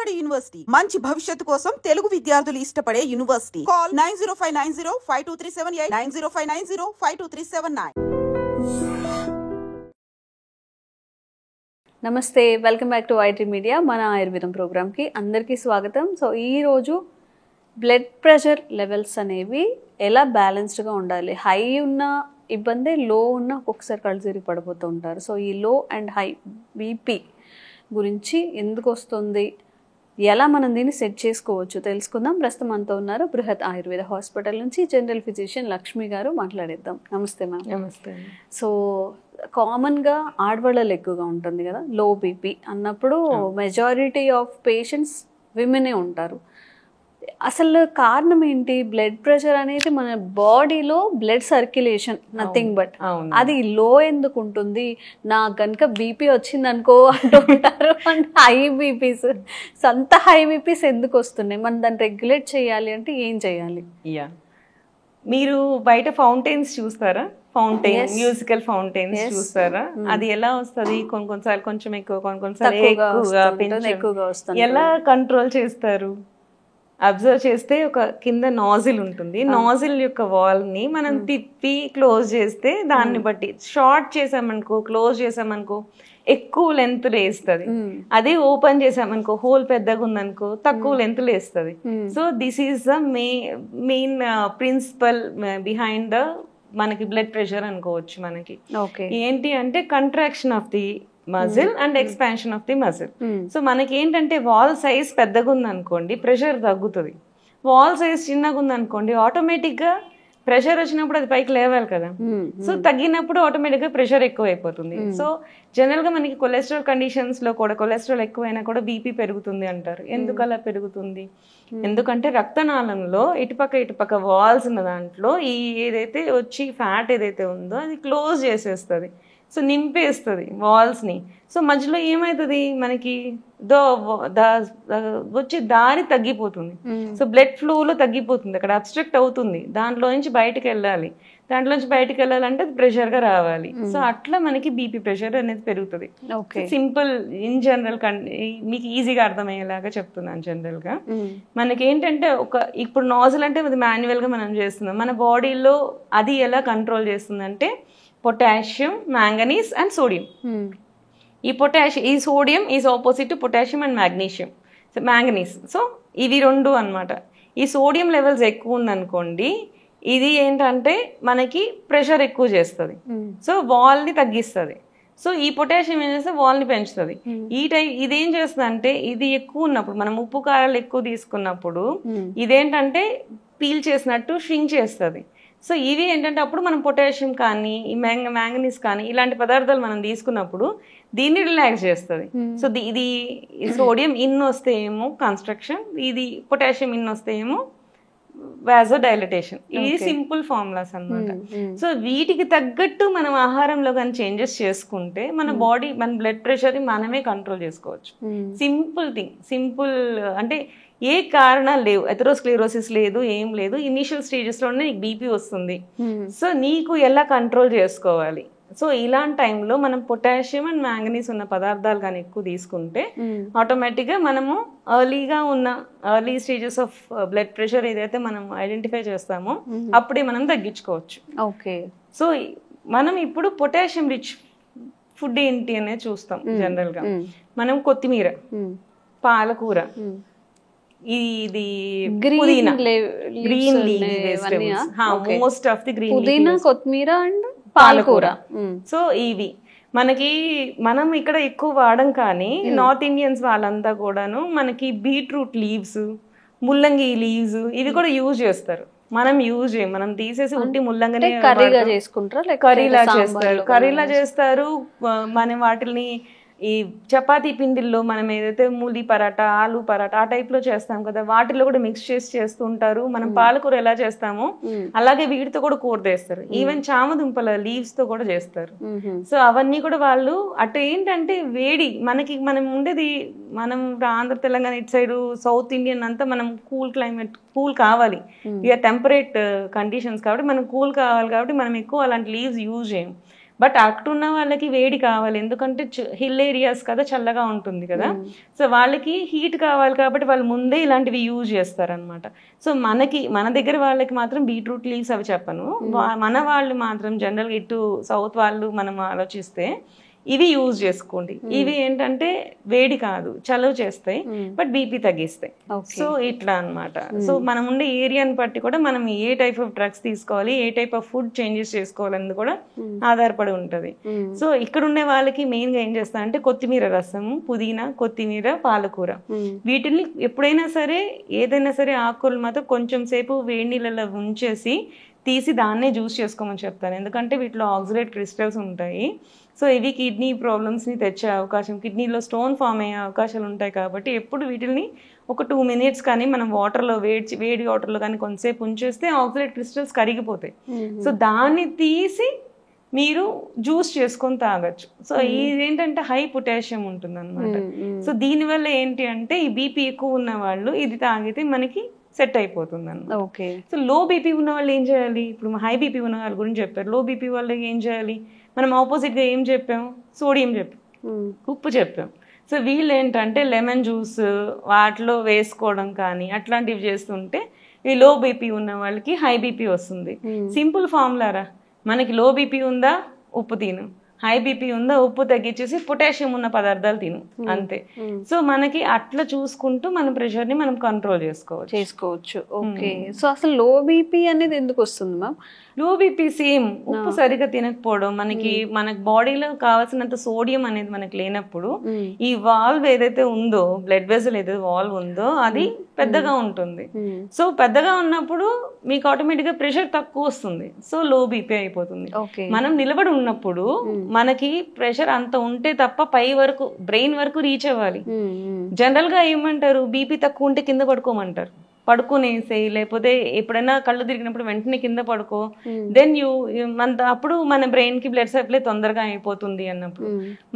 Vijayawada university మంచి భవిష్యత్తు కోసం తెలుగు విద్యార్థులు ఇష్టపడే యూనివర్సిటీ. కాల్ 9059052378 9059052379. నమస్తే, welcome back to IT media. మన ఆయుర్వేదం ప్రోగ్రామ్కి అందరికీ స్వాగతం. సో ఈరోజు బ్లడ్ ప్రెషర్ లెవెల్స్ అనేవి ఎలా బ్యాలెన్స్డ్గా ఉండాలి. హై ఉన్న ఇబ్బంది, లో ఉన్న ఒక్కొక్కసారి కళ్ళు తిరిగి పడిపోతూ ఉంటారు. సో ఈ లో అండ్ హై బీపీ గురించి ఎందుకు వస్తుంది, ఎలా మనం దీన్ని సెట్ చేసుకోవచ్చు తెలుసుకుందాం. ప్రస్తుతం మనతో ఉన్నారు బృహత్ ఆయుర్వేద హాస్పిటల్ నుంచి జనరల్ ఫిజిషియన్ లక్ష్మి గారు. మాట్లాడేద్దాం. నమస్తే మ్యామ్. నమస్తే. సో కామన్గా ఆడవాళ్ళలో ఎక్కువగా ఉంటుంది కదా లో బీపీ అన్నప్పుడు, మెజారిటీ ఆఫ్ పేషెంట్స్ విమెనే ఉంటారు. అసలు కారణం ఏంటి? బ్లడ్ ప్రెషర్ అనేది మన బాడీలో బ్లడ్ సర్క్యులేషన్, నథింగ్ బట్. అది లో ఎందుకు ఉంటుంది? నాకు కనుక బీపీ వచ్చింది అనుకో అంటూ ఉంటారు. హై బీపీస్, అంత హై బీపీస్ ఎందుకు వస్తున్నాయి? మనం దాన్ని రెగ్యులేట్ చేయాలి అంటే ఏం చేయాలి? మీరు బయట ఫౌంటైన్స్ చూస్తారా? ఫౌంటైన్, మ్యూజికల్ ఫౌంటైన్స్ చూస్తారా? అది ఎలా వస్తుంది? కొన్నిసార్లు కొంచెం ఎక్కువ, కొన్నిసార్లు ఎక్కువగా వస్తుంది. ఎలా కంట్రోల్ చేస్తారు? అబ్జర్వ్ చేస్తే ఒక కింద నాజిల్ ఉంటుంది. నాజిల్ యొక్క వాల్ ని మనం తిప్పి క్లోజ్ చేస్తే, దాన్ని బట్టి షార్ట్ చేసామనుకో, క్లోజ్ చేసామనుకో ఎక్కువ లెంత్ లేస్తుంది. అదే ఓపెన్ చేసామనుకో, హోల్ పెద్దగా ఉందనుకో తక్కువ లెంత్ లేస్తుంది. So this is the main principle behind the మనకి బ్లడ్ ప్రెషర్ అనుకోవచ్చు. మనకి ఏంటి అంటే contraction of the muscle and expansion of the muscle. So మనకి ఏంటంటే వాల్ సైజ్ పెద్దగా ఉందనుకోండి ప్రెషర్ తగ్గుతుంది. వాల్ సైజ్ చిన్నగా ఉందనుకోండి ఆటోమేటిక్ గా ప్రెషర్ వచ్చినప్పుడు అది పైకి లేవాలి కదా. సో తగ్గినప్పుడు ఆటోమేటిక్ గా ప్రెషర్ ఎక్కువ అయిపోతుంది. సో జనరల్ గా మనకి కొలెస్ట్రాల్ కండిషన్స్ లో కూడా కొలెస్ట్రాల్ ఎక్కువైనా కూడా బీపీ పెరుగుతుంది అంటారు. ఎందుకు అలా పెరుగుతుంది? ఎందుకంటే రక్తనాళంలో ఇటుపక్క వాల్స్ ఉన్న దాంట్లో ఈ ఏదైతే వచ్చి ఫ్యాట్ ఏదైతే ఉందో అది క్లోజ్ చేసేస్తుంది. సో నింపేస్తుంది వాల్స్ ని. సో మధ్యలో ఏమవుతుంది, మనకి వచ్చే దారి తగ్గిపోతుంది. సో బ్లడ్ ఫ్లోలో తగ్గిపోతుంది, అక్కడ అబ్స్ట్రక్ట్ అవుతుంది. దాంట్లో నుంచి బయటకు వెళ్ళాలంటే అది ప్రెషర్ గా రావాలి. సో అట్లా మనకి బీపీ ప్రెషర్ అనేది పెరుగుతుంది. సింపుల్ ఇన్ జనరల్ మీకు ఈజీగా అర్థమయ్యేలాగా చెప్తున్నాను. జనరల్ గా మనకి ఏంటంటే ఇప్పుడు నాజిల్ అంటే అది మాన్యువల్ గా మనం చేస్తున్నాం. మన బాడీలో అది ఎలా కంట్రోల్ చేస్తుందంటే పొటాషియం, మ్యాంగనీస్ అండ్ సోడియం. ఈ sodium is opposite to potassium and magnesium, manganese. So ఇవి రెండు అన్నమాట. ఈ సోడియం లెవెల్స్ ఎక్కువ ఉందనుకోండి, ఇది ఏంటంటే మనకి ప్రెషర్ ఎక్కువ చేస్తుంది. సో వాల్ ని తగ్గిస్తుంది. సో ఈ పొటాషియం ఏం చేస్తే వాల్ ని పెంచుతుంది. ఇదేం చేస్తుంది అంటే, ఇది ఎక్కువ ఉన్నప్పుడు మనం ఉప్పు కారాలు ఎక్కువ తీసుకున్నప్పుడు ఇదేంటంటే పీల్ చేసినట్టు షింక్ చేస్తుంది. సో ఇవి ఏంటంటే అప్పుడు మనం పొటాషియం కానీ ఈ మ్యాంగనీస్ కానీ ఇలాంటి పదార్థాలు మనం తీసుకున్నప్పుడు దీన్ని రిలాక్స్ చేస్తుంది. సో ఇది సోడియం ఇన్ వస్తే ఏమో కన్స్ట్రక్షన్, ఇది పొటాషియం ఇన్ వస్తే ఏమో వాజో డైలటేషన్. ఇది సింపుల్ ఫార్ములాస్ అన్నమాట. సో వీటికి తగ్గట్టు మనం ఆహారంలో కానీ చేంజెస్ చేసుకుంటే మన బాడీ, మన బ్లడ్ ప్రెషర్ మనమే కంట్రోల్ చేసుకోవచ్చు. Simple thing. సింపుల్ అంటే ఏ కారణాలు లేవు, ఎథెరోస్క్లెరోసిస్ లేదు, ఏం లేదు. ఇనిషియల్ స్టేజెస్ లోనే నీకు బీపీ వస్తుంది. సో నీకు ఎలా కంట్రోల్ చేసుకోవాలి? సో ఇలాంటి టైంలో మనం పొటాషియం అండ్ మ్యాంగనీస్ ఉన్న పదార్థాలు కానీ ఎక్కువ తీసుకుంటే ఆటోమేటిక్ గా మనము early stages of blood pressure ఏదైతే మనం ఐడెంటిఫై చేస్తామో అప్పుడే మనం తగ్గించుకోవచ్చు. ఓకే. సో మనం ఇప్పుడు పొటాషియం రిచ్ ఫుడ్ ఏంటి అనేది చూస్తాం. జనరల్ గా మనం కొత్తిమీర, పాలకూర, ఇది పుదీనా, green leafy vegetables, most of the green పుదీనా, కొత్తిమీర అండ్ పాలకూర. సో ఇవి మనం ఇక్కడ ఎక్కువ వాడం, కానీ నార్త్ ఇండియన్స్ వాళ్ళంతా కూడాను మనకి బీట్రూట్ లీవ్స్, ముల్లంగి లీవ్స్ ఇవి కూడా యూజ్ చేస్తారు. మనం యూజ్ చేయం, మనం తీసేసి ఉట్టి ముల్లంగిని కర్రీలా చేస్తారు. మనం వాటిని ఈ చపాతీ పిండిల్లో మనం ఏదైతే మూలి పరాటా, ఆలు పరాటా ఆ టైప్ లో చేస్తాం కదా, వాటిలో కూడా మిక్స్ చేస్తూ ఉంటారు. మనం పాలకూర ఎలా చేస్తామో అలాగే వీటితో కూడా కూర చేస్తారు. ఈవెన్ చామదుంపల లీవ్స్ తో కూడా చేస్తారు. సో అవన్నీ కూడా వాళ్ళు అటు ఏంటంటే వేడి, మనం ఉండేది మనం ఆంధ్ర తెలంగాణ ఇటు సైడ్ సౌత్ ఇండియన్ అంతా మనం కూల్ క్లైమేట్, కూల్ కావాలి, ఇక టెంపరేట్ కండిషన్స్ కాబట్టి మనం కూల్ కావాలి కాబట్టి మనం ఎక్కువ అలాంటి లీవ్స్ యూజ్ చేయం. బట్ అక్కడున్న వాళ్ళకి వేడి కావాలి, ఎందుకంటే హిల్ ఏరియాస్ కదా, చల్లగా ఉంటుంది కదా. సో వాళ్ళకి హీట్ కావాలి కాబట్టి వాళ్ళు ముందే ఇలాంటివి యూజ్ చేస్తారనమాట. సో మన దగ్గర వాళ్ళకి మాత్రం బీట్రూట్ లీవ్స్ అవి చెప్పను, మన వాళ్ళు మాత్రం జనరల్గా ఇటు సౌత్ వాళ్ళు మనం ఆలోచిస్తే ఇవి యూజ్ చేసుకోండి. ఇవి ఏంటంటే వేడి కాదు, చలువ చేస్తాయి, బట్ బీపీ తగ్గిస్తాయి. సో ఇట్లా అనమాట. సో మనం ఉండే ఏరియాని బట్టి కూడా మనం ఏ టైప్ ఆఫ్ డ్రగ్స్ తీసుకోవాలి, ఏ టైప్ ఆఫ్ ఫుడ్ చేంజెస్ చేసుకోవాలనేది కూడా ఆధారపడి ఉంటది. సో ఇక్కడ ఉండే వాళ్ళకి మెయిన్ గా ఏం చేస్తారంటే కొత్తిమీర రసం, పుదీనా, కొత్తిమీర, పాలకూర, వీటిని ఎప్పుడైనా సరే ఏదైనా సరే ఆకుకూరలు మాత్రం కొంచెం సేపు వేడి నీళ్ళలో ఉంచేసి తీసి దాన్నే జ్యూస్ చేసుకోమని చెప్తాను, ఎందుకంటే వీటిలో ఆక్సిడేట్ క్రిస్టల్స్ ఉంటాయి. సో ఇవి కిడ్నీ ప్రాబ్లమ్స్ని తెచ్చే అవకాశం, కిడ్నీలో స్టోన్ ఫామ్ అయ్యే అవకాశాలు ఉంటాయి. కాబట్టి ఎప్పుడు వీటిని ఒక 2 minutes కానీ మనం వాటర్లో వేడి వాటర్లో కానీ కొంతసేపు ఉంచేస్తే ఆక్సిడేట్ క్రిస్టల్స్ కరిగిపోతాయి. సో దాన్ని తీసి మీరు జ్యూస్ చేసుకొని తాగొచ్చు. సో ఇదేంటంటే హై పొటాషియం ఉంటుంది అనమాట. సో దీనివల్ల ఏంటి అంటే ఈ బీపీ ఎక్కువ ఉన్న వాళ్ళు ఇది తాగితే మనకి సెట్ అయిపోతుంది అన్నమాట. ఓకే. సో లో బీపీ ఉన్న వాళ్ళు ఏం చేయాలి? ఇప్పుడు హై బీపీ ఉన్న వాళ్ళ గురించి చెప్పారు. లో బీపీ వాళ్ళకి ఏం చేయాలి? మనం ఆపోజిట్గా ఏం చెప్పాము? సోడియం చెప్పాం, ఉప్పు చెప్పాం. సో వీళ్ళు ఏంటంటే లెమన్ జ్యూస్ వాటిలో వేసుకోవడం కానీ అట్లాంటివి చేస్తుంటే ఈ లో బీపీ ఉన్న వాళ్ళకి హై బీపీ వస్తుంది. సింపుల్ ఫార్ములారా, మనకి లో బీపీ ఉందా ఉప్పు తిను, హై బీపీ ఉందా ఉప్పు తగ్గించేసి పొటాషియం ఉన్న పదార్థాలు తిను, అంతే. సో మనకి అట్లా చూసుకుంటూ మన ప్రెషర్ ని మనం కంట్రోల్ చేసుకోవచ్చు. ఓకే. సో అసలు లో బీపీ అనేది ఎందుకు వస్తుంది మ్యామ్? లో బీపీ సేమ్ ఉప్పు సరిగా తినకపోవడం, మన బాడీలో కావాల్సినంత సోడియం అనేది మనకి లేనప్పుడు ఈ వాల్వ్ ఏదైతే ఉందో, బ్లడ్ వెసల్ ఏదైతే వాల్వ్ ఉందో అది పెద్దగా ఉంటుంది. సో పెద్దగా ఉన్నప్పుడు మీకు ఆటోమేటిక్ గా ప్రెషర్ తక్కువ వస్తుంది. సో లో బీపీ అయిపోతుంది. మనం నిలబడి ఉన్నప్పుడు మనకి ప్రెషర్ అంత ఉంటే తప్ప పై వరకు బ్రెయిన్ వరకు రీచ్ అవ్వాలి. జనరల్ గా ఏమంటారు, బీపీ తక్కువ ఉంటే కింద పడుకోమంటారు, పడుకునేసేయి, లేకపోతే ఎప్పుడైనా కళ్ళు తిరిగినప్పుడు వెంటనే కింద పడుకో, దెన్ అప్పుడు మన బ్రెయిన్ కి బ్లడ్ సప్లై తొందరగా అయిపోతుంది అన్నప్పుడు.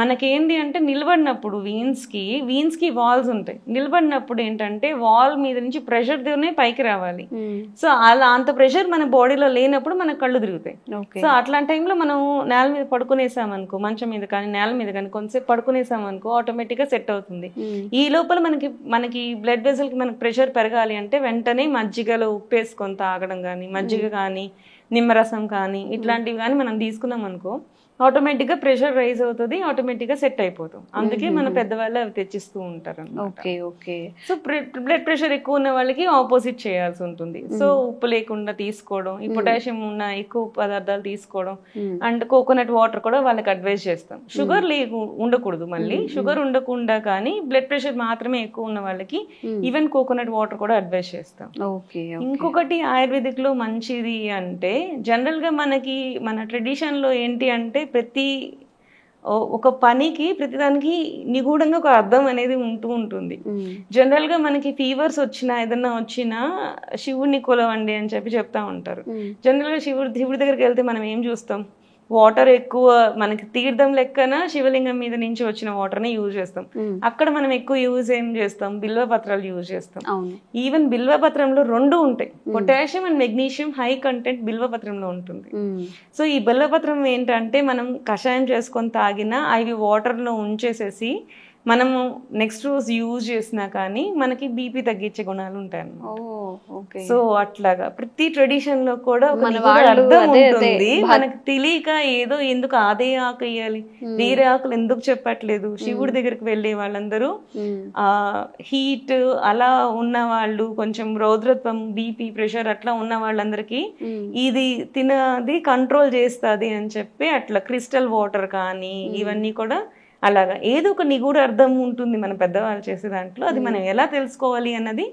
మనకేంటి అంటే నిలబడినప్పుడు వీన్స్ కి వాల్స్ ఉంటాయి. నిలబడినప్పుడు ఏంటంటే వాల్ మీద నుంచి ప్రెషర్ తోనే పైకి రావాలి. సో అలా అంత ప్రెషర్ మన బాడీలో లేనప్పుడు మనకు కళ్ళు తిరుగుతాయి. సో అట్లాంటి టైంలో మనం నేల మీద పడుకునేసామనుకో, మంచం మీద కానీ నేల మీద కానీ కొంతసేపు పడుకునేసామనుకో ఆటోమేటిక్ గా సెట్ అవుతుంది. ఈ లోపల మనకి బ్లడ్ వెసల్ కి మనకి ప్రెషర్ పెరగాలి అంటే వెంటనే మజ్జిగలో ఉప్పేసుకొని తాగడం కానీ, మజ్జిగ కానీ, నిమ్మరసం కానీ ఇట్లాంటివి కానీ మనం తీసుకున్నాం అనుకో ఆటోమేటిక్ గా ప్రెషర్ రైజ్ అవుతుంది, ఆటోమేటిక్ గా సెట్ అయిపోతాం. అందుకే మన పెద్దవాళ్ళు అవి తెచ్చిస్తూ ఉంటారు అన్నమాట. సో బ్లడ్ ప్రెషర్ ఎక్కువ ఉన్న వాళ్ళకి ఆపోజిట్ చేయాల్సి ఉంటుంది. సో ఉప్పు లేకుండా తీసుకోవడం, ఈ పొటాషియం ఉన్న ఎక్కువ పదార్థాలు తీసుకోవడం, అండ్ కోకోనట్ వాటర్ కూడా వాళ్ళకి అడ్వైజ్ చేస్తాం. షుగర్ ఉండకూడదు, మళ్ళీ షుగర్ ఉండకుండా కానీ బ్లడ్ ప్రెషర్ మాత్రమే ఎక్కువ ఉన్న వాళ్ళకి ఈవెన్ కోకోనట్ వాటర్ కూడా అడ్వైజ్ చేస్తాం. ఇంకొకటి ఆయుర్వేదిక్ లో మంచిది అంటే జనరల్ గా మన ట్రెడిషన్ లో ఏంటి అంటే ప్రతి ఒక పనికి ప్రతిదానికి నిగూఢంగా ఒక అర్థం అనేది ఉంటూ ఉంటుంది. జనరల్ గా మనకి ఫీవర్స్ వచ్చినా ఏదన్నా వచ్చినా శివుడిని కొలవండి అని చెప్తా ఉంటారు. జనరల్ గా శివుడి దగ్గరికి వెళ్తే మనం ఏం చూస్తాం? వాటర్ ఎక్కువ మనకి తీర్థం లెక్కన శివలింగం మీద నుంచి వచ్చిన వాటర్ ని యూజ్ చేస్తాం. అక్కడ మనం ఎక్కువ యూజ్ ఏం చేస్తాం? బిల్వపత్రాలు యూజ్ చేస్తాం. ఈవెన్ బిల్వపత్రంలో 2 ఉంటాయి, potassium and magnesium high content బిల్వపత్రంలో ఉంటుంది. సో ఈ బిల్వపత్రం ఏంటంటే మనం కషాయం చేసుకొని తాగినా అవి వాటర్ లో ఉంచేసేసి మనము నెక్స్ట్ రోజు యూజ్ చేసినా కానీ మనకి బీపీ తగ్గించే గుణాలు ఉంటాయి అన్నమాట. సో అట్లాగా ప్రతి ట్రెడిషన్ లో కూడా అర్థం ఉంటుంది. మనకి తెలియక ఏదో ఎందుకు అదే ఆకు వేయాలి, వేరే ఆకులు ఎందుకు చెప్పట్లేదు. శివుడి దగ్గరికి వెళ్ళే వాళ్ళందరూ హీట్ అలా ఉన్న వాళ్ళు, కొంచెం రౌద్రత్వం, బీపీ, ప్రెషర్ అట్లా ఉన్న వాళ్ళందరికీ ఇది తినది కంట్రోల్ చేస్తుంది అని చెప్పి అట్లా క్రిస్టల్ వాటర్ కానీ ఇవన్నీ కూడా అలాగా ఏదో ఒక నిగూఢ అర్థం ఉంటుంది మన పెద్దవాళ్ళు చేసే దాంట్లో. అది మనం ఎలా తెలుసుకోవాలి అన్నది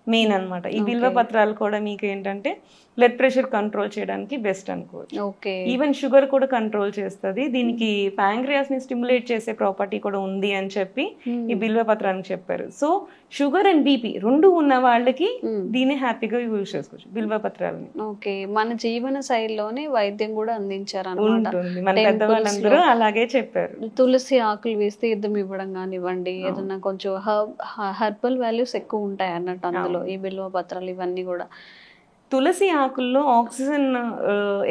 మెయిన్ అనమాట. ఈ బిల్వ పత్రాలు కూడా మీకు ఏంటంటే బ్లడ్ ప్రెషర్ కంట్రోల్ చేయడానికి బెస్ట్ అనుకోవచ్చు. ఈవెన్ షుగర్ కూడా కంట్రోల్ చేస్తుంది. దీనికి ప్యాంక్రియాస్ ని స్టిమ్యులేట్ చేసే ప్రాపర్టీ కూడా ఉంది అని చెప్పి ఈ బిల్వ పత్రానికి చెప్పారు. సో షుగర్ అండ్ బీపీ 2 ఉన్న వాళ్ళకి దీన్ని హ్యాపీగా యూజ్ చేసుకోవచ్చు బిల్వ పత్రాలని. మన జీవన శైలిలోనే వైద్యం కూడా అందించారు ఉంటుంది. మన పెద్దవాళ్ళందరూ అలాగే చెప్పారు. తులసి ఆకులు వేస్తే యుద్ధం ఇవ్వడం కానివ్వండి, ఏదన్నా కొంచెం హెర్బల్ వాల్యూస్ ఎక్కువ ఉంటాయి అన్నట్టు అందులో ఈ బిల్వ పత్రాలు ఇవన్నీ కూడా. తులసి ఆకుల్లో ఆక్సిజన్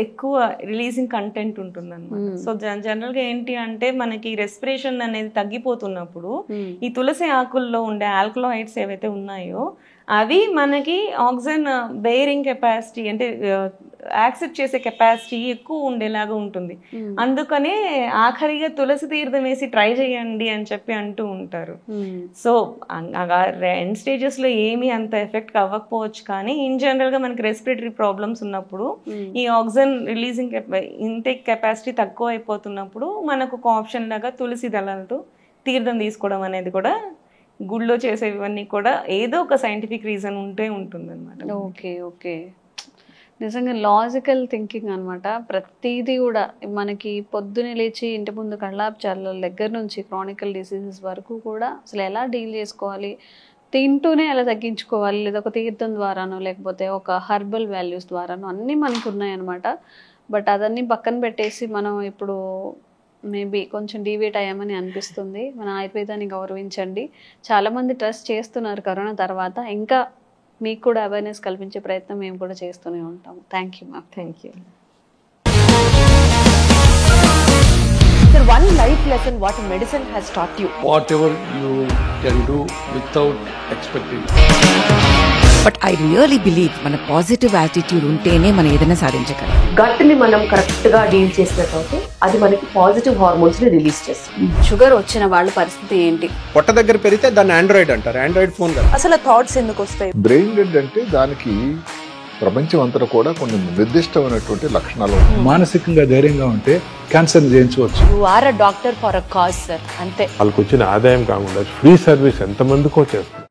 ఎక్కువ రిలీజింగ్ కంటెంట్ ఉంటుంది అనమాట. సో జనరల్గా ఏంటి అంటే మనకి రెస్పిరేషన్ అనేది తగ్గిపోతున్నప్పుడు ఈ తులసి ఆకుల్లో ఉండే ఆల్కలాయిడ్స్ ఏవైతే ఉన్నాయో అవి మనకి ఆక్సిజన్ బేరింగ్ కెపాసిటీ అంటే యాక్సెప్ట్ చేసే కెపాసిటీ ఎక్కువ ఉండేలాగా ఉంటుంది. అందుకనే ఆఖరిగా తులసి తీర్థం వేసి ట్రై చేయండి అని చెప్పి అంటూ ఉంటారు. సో ఎండ్ స్టేజెస్ లో ఏమీ అంత ఎఫెక్ట్ అవ్వకపోవచ్చు, కానీ ఇన్ జనరల్ గా మనకి రెస్పిరేటరీ ప్రాబ్లమ్స్ ఉన్నప్పుడు ఈ ఆక్సిజన్ రిలీజింగ్ ఇంటేక్ కెపాసిటీ తక్కువ అయిపోతున్నప్పుడు మనకు ఒక ఆప్షన్ లాగా తులసి దళాలతో తీర్థం తీసుకోవడం అనేది కూడా గుళ్ళో చేసేవన్నీ కూడా ఏదో ఒక సైంటిఫిక్ రీజన్ ఉంటే ఉంటుంది అనమాట. ఓకే ఓకే, నిజంగా లాజికల్ థింకింగ్ అనమాట. ప్రతిదీ కూడా మనకి పొద్దునే లేచి ఇంటి ముందు కళ్ళాపు చల్లల దగ్గర నుంచి క్రానికల్ డిసీజెస్ వరకు కూడా అసలు ఎలా డీల్ చేసుకోవాలి, తింటూనే ఎలా తగ్గించుకోవాలి, లేదా ఒక తీర్థం ద్వారానో లేకపోతే ఒక హర్బల్ వాల్యూస్ ద్వారానో అన్నీ మనకు ఉన్నాయన్నమాట. బట్ అదన్నీ పక్కన పెట్టేసి మనం ఇప్పుడు మేబీ కొంచెం డీవియేట్ అయ్యామని అనిపిస్తుంది. మన ఆయుర్వేదాన్ని గౌరవించండి. చాలామంది ట్రస్ట్ చేస్తున్నారు కరోనా తర్వాత. ఇంకా మీకు కూడా అవేర్నెస్ కల్పించే ప్రయత్నం మేము కూడా చేస్తూనే ఉంటాము. Thank you ma'am. Thank you. Sir, one life lesson what medicine has taught you. Whatever you can do without expecting. But I really believe మన పాజిటివ్ యాటిట్యూడ్ ఉంటేనే మనం ఏదైనా సాధించగలం. గట్ ని మనం కరెక్ట్ గా డీల్ చేసినట్లయితే అది మనకి పాజిటివ్ హార్మోన్స్ ని రిలీజ్ చేస్తుంది. షుగర్ వచ్చిన వాళ్ళ పరిస్థితి ఏంటి? పొట్ట దగ్గర పెరిగితే దాన్ని ఆండ్రాయిడ్ అంటారు, ఆండ్రాయిడ్ ఫోన్ కదా. అసలు థాట్స్ ఎందుకు వస్తాయి? బ్రెయిన్ డెడ్ అంటే దానికి ప్రపంచం అంతా కూడా కొన్ని నిర్దిష్టమైనటువంటి లక్షణాలు ఉన్నాయి. మానసికంగా ధైర్యంగా ఉంటే క్యాన్సర్ జయించవచ్చు. You are a doctor for a cause sir, అంతే. వాళ్ళకి వచ్చిన ఆదాయం కాకుండా ఫ్రీ సర్వీస్ ఎంతమందికో చేస్తారు.